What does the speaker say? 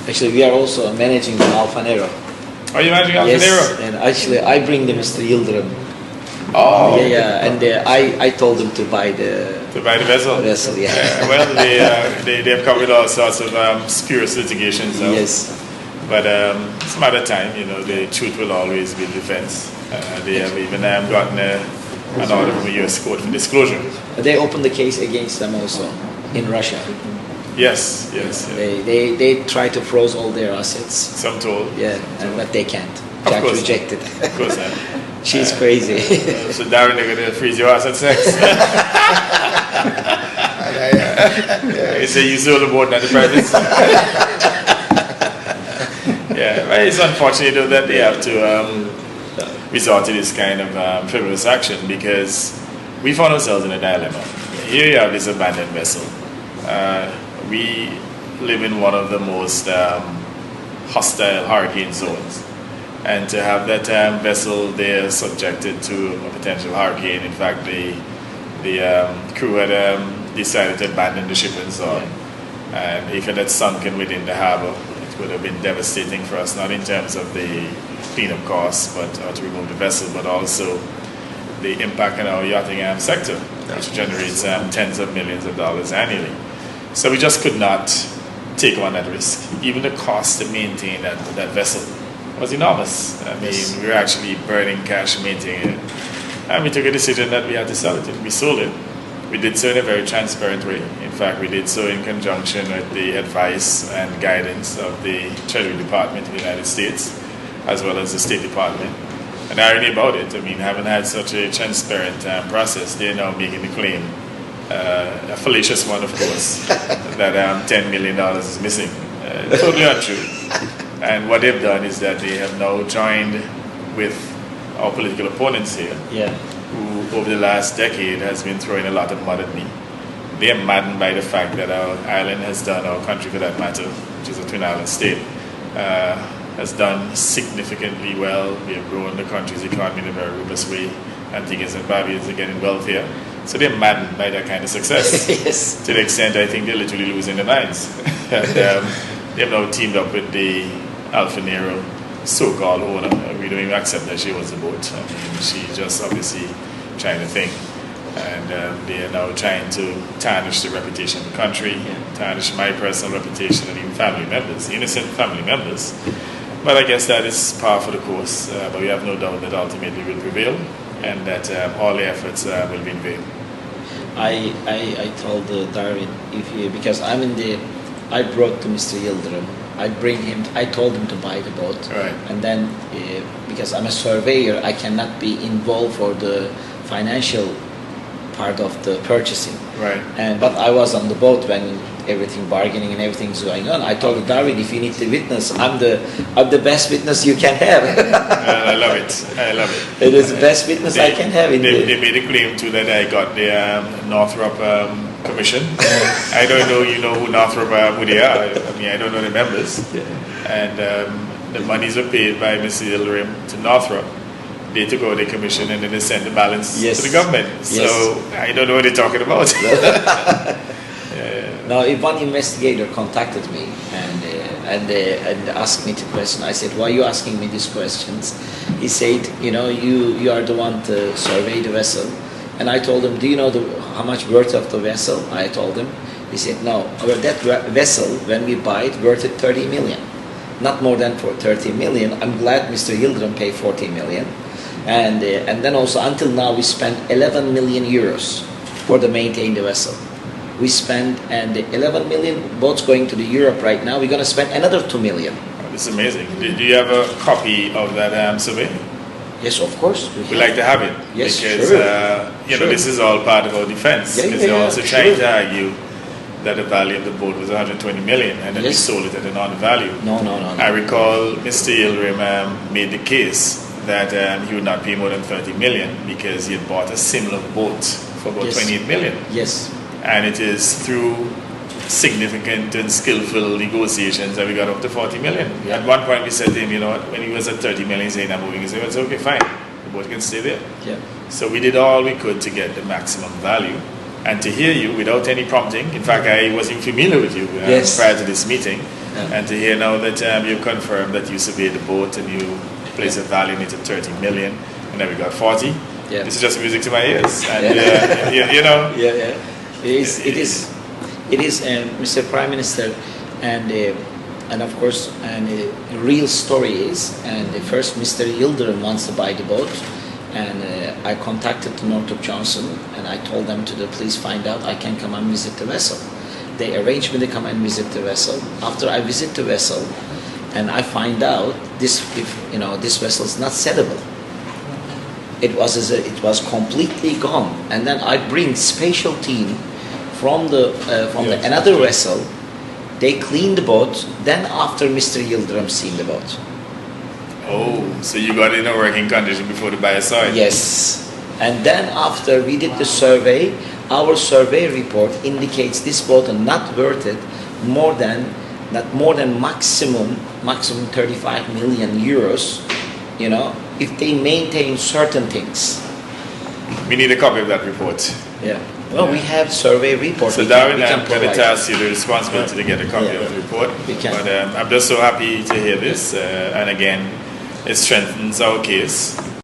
Actually, we are also managing the Alfa Nero. Are you managing Alfa Nero? Yes, and actually I bring the Mr. Yildirim. Oh, yeah, and I told them to buy the vessel. Yeah. Well, they've covered all sorts of spurious litigations. Yes. But some other time, the truth will always be the defense. They have even gotten an order from a U.S. court for disclosure. They opened the case against them also in Russia. Yes. They try to froze all their assets. Some told. Yeah, but they can't. Of Judge course. rejected. Of course. She's crazy. So Darren, they're going to freeze your assets next. You say you sold the boat, not the private. Yeah, well, it's unfortunate though that they have to resort to this kind of frivolous action, because we found ourselves in a dilemma. Here you have this abandoned vessel. We live in one of the most hostile hurricane zones, and to have that vessel there subjected to a potential hurricane. In fact, the crew had decided to abandon the ship and so on. And if it had sunken within the harbor, it would have been devastating for us, not in terms of the cleanup costs, but to remove the vessel, but also the impact on our yachting sector, which generates tens of millions of dollars annually. So we just could not take on that risk. Even the cost to maintain that vessel was enormous. I mean, we were actually burning cash maintaining it. And we took a decision that we had to sell it. We sold it. We did so in a very transparent way. In fact, we did so in conjunction with the advice and guidance of the Treasury Department of the United States, as well as the State Department. And the irony about it, I mean, having had such a transparent process, they're now making the claim, a fallacious one, of course, that $10 million is missing. Totally untrue. And what they've done is that they have now joined with our political opponents here, who over the last decade has been throwing a lot of mud at me. They are maddened by the fact that our island has done, our country for that matter, which is a twin island state, has done significantly well. We have grown the country's economy in a very robust way. Antigua and Zimbabwe is getting wealthier. So they're maddened by that kind of success. Yes. To the extent I think they're literally losing their minds. And they've now teamed up with the Alfa Nero so-called owner. We don't even accept that she owns the boat. I mean, she's just obviously trying to think. And they are now trying to tarnish the reputation of the country, tarnish my personal reputation, and even family members, innocent family members. But I guess that is par for the course. But we have no doubt that ultimately will prevail, and that all the efforts will be in vain. I told Darwin, because I brought to Mr. Yildirim. I told him to buy the boat. Right. And then, because I'm a surveyor, I cannot be involved for the financial part of the purchasing. Right. But I was on the boat when everything, bargaining and everything's going on. I told Darwin, if you need the witness, I'm the best witness you can have. I love it. It is the best witness I can have. They made a claim too that I got the Northrop commission. I don't know, who Northrop who they are. I mean, I don't know the members. And the monies were paid by Mr. Yildirim to Northrop. They took out the commission and then they sent the balance to the government. So I don't know what they're talking about. Now, one investigator contacted me and asked me the question. I said, "Why are you asking me these questions?" He said, "You are the one to survey the vessel." And I told him, "Do you know how much worth of the vessel?" I told him. He said, "No, that vessel, when we buy it, worth it 30 million. Not more than for 30 million. I'm glad Mr. Yildirim paid 40 million. And then also, until now, we spent 11 million euros for to maintain the vessel. We spent, and the 11 million boats going to the Europe right now, we're going to spend another 2 million. Oh, this is amazing. Do you have a copy of that survey? Yes, of course. We'd like to have it. Yes, because, sure. this is all part of our defense. Because they're also trying to argue that the value of the boat was 120 million and then we sold it at an undervalue. No. I recall Mr. Yildirim made the case that he would not pay more than 30 million because he had bought a similar boat for about 28 million. Yes. And it is through significant and skillful negotiations that we got up to 40 million. Yeah. At one point we said to him, when he was at 30 million, he's saying, "I'm moving." He said, "It's okay, fine. The boat can stay there." Yeah. So we did all we could to get the maximum value. And to hear you without any prompting, in fact, I wasn't familiar with you prior to this meeting. Yeah. And to hear now that you've confirmed that you surveyed the boat and you placed a value in it at 30 million, and then we got 40. Yeah. This is just music to my ears. And Yeah. you know, Yeah. It is, Mr. Prime Minister, and of course, and the real story is, and first Mr. Yildirim wants to buy the boat, and I contacted Northrop Johnson, and I told them to please find out I can come and visit the vessel. They arranged me to come and visit the vessel. After I visit the vessel, and I find out this vessel is not sellable. It was completely gone, and then I bring special team from another vessel. They clean the boat. Then after Mr. Yildirim seen the boat. oh, so you got it in a working condition before the buyer saw it? Yes, and then after we did the survey, our survey report indicates this boat is not worth it more than maximum 35 million euros. You know, if they maintain certain things. We need a copy of that report. Yeah. Well, we have survey report. So we Darren, can I'm going to provide. task you the responsibility to get a copy of the report. We can. But I'm just so happy to hear this, and again, it strengthens our case.